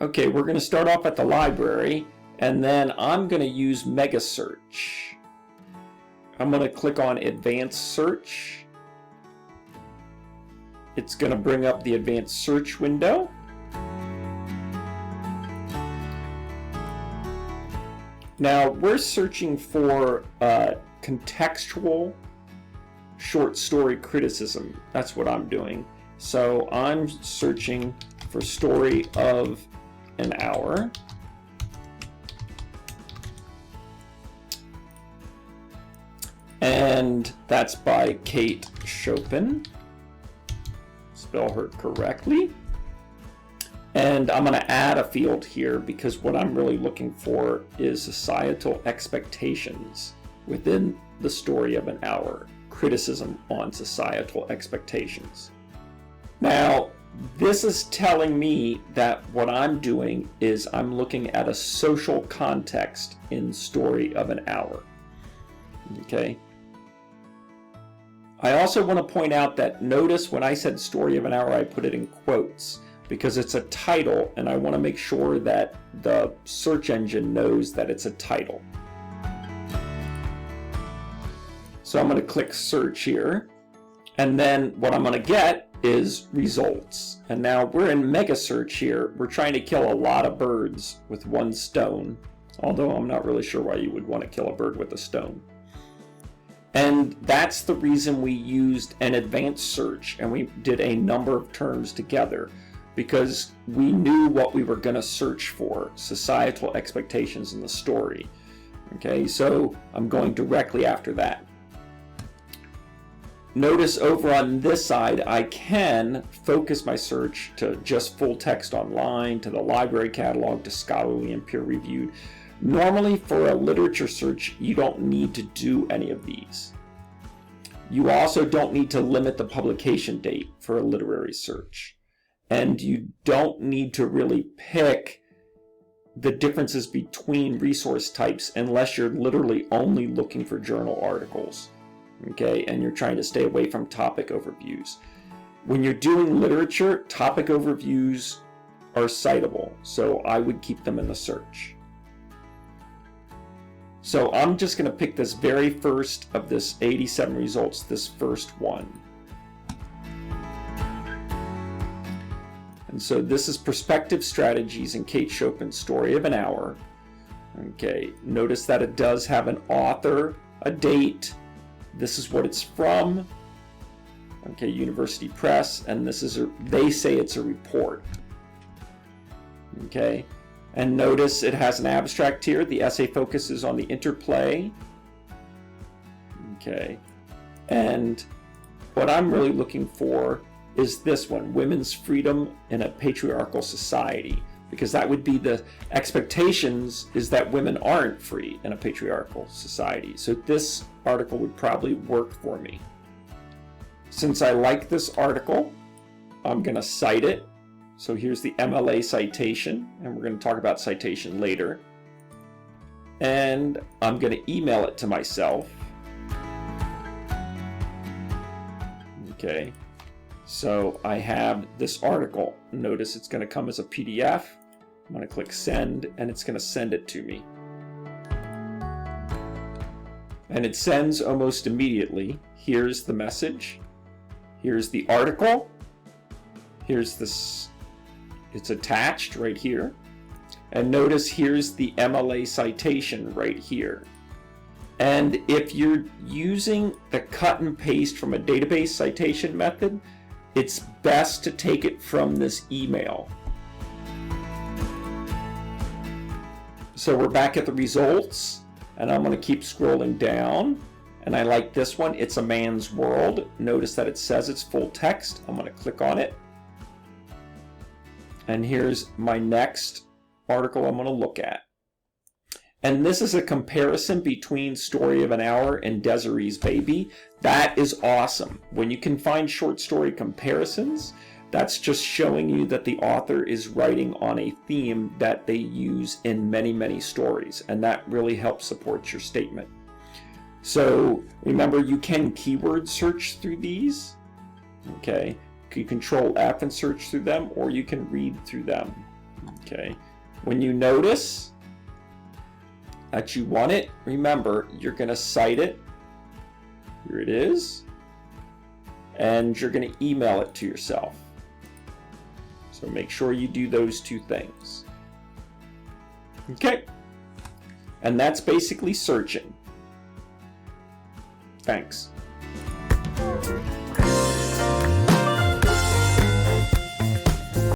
Okay, we're going to start off at the library, and then I'm going to use MegaSearch. I'm going to click on Advanced Search. It's going to bring up the Advanced Search window. Now, we're searching for contextual short story criticism. That's what I'm doing. So I'm searching for story of an hour. And that's by Kate Chopin. Spell her correctly. And I'm going to add a field here because what I'm really looking for is societal expectations within the story of an hour. Criticism on societal expectations. Now, this is telling me that what I'm doing is I'm looking at a social context in story of an hour. Okay. I also want to point out that notice when I said story of an hour, I put it in quotes because it's a title, and I want to make sure that the search engine knows that it's a title. So I'm going to click search here, and then what I'm going to get is results. And now we're in MegaSearch here. We're trying to kill a lot of birds with one stone, although I'm not really sure why you would want to kill a bird with a stone. And that's the reason we used an advanced search, and we did a number of terms together because we knew what we were going to search for, societal expectations in the story. Okay, so I'm going directly after that. Notice over on this side, I can focus my search to just full text online, to the library catalog, to scholarly and peer-reviewed. Normally, for a literature search, you don't need to do any of these. You also don't need to limit the publication date for a literary search. And you don't need to really pick the differences between resource types unless you're literally only looking for journal articles. Okay, and you're trying to stay away from topic overviews. When you're doing literature, topic overviews are citable, so I would keep them in the search. So I'm just going to pick this very first of this 87 results, this first one. And so this is Perspective Strategies in Kate Chopin's Story of an Hour. Okay, notice that it does have an author, a date. This is what it's from. Okay, University Press, and this is they say it's a report. Okay, and notice it has an abstract here. The essay focuses on the interplay. Okay, and what I'm really looking for is this one, Women's Freedom in a Patriarchal Society, because that would be the expectations is that women aren't free in a patriarchal society. So this article would probably work for me. Since I like this article, I'm going to cite it. So here's the MLA citation, and we're going to talk about citation later. And I'm going to email it to myself. Okay, so I have this article. Notice it's going to come as a PDF. I'm going to click send, and it's going to send it to me. And it sends almost immediately. Here's the message. Here's the article. Here's this. It's attached right here. And notice here's the MLA citation right here. And if you're using the cut and paste from a database citation method, it's best to take it from this email. So we're back at the results, and I'm going to keep scrolling down. And I like this one. It's a Man's World. Notice that it says it's full text. I'm going to click on it. And here's my next article I'm going to look at. And this is a comparison between Story of an Hour and Desiree's Baby. That is awesome. When you can find short story comparisons, that's just showing you that the author is writing on a theme that they use in many, many stories. And that really helps support your statement. So remember, you can keyword search through these. Okay. You Control F and search through them, or you can read through them. Okay. When you notice that you want it, remember, you're going to cite it. Here it is. And you're going to email it to yourself. So make sure you do those two things. Okay. And that's basically searching. Thanks.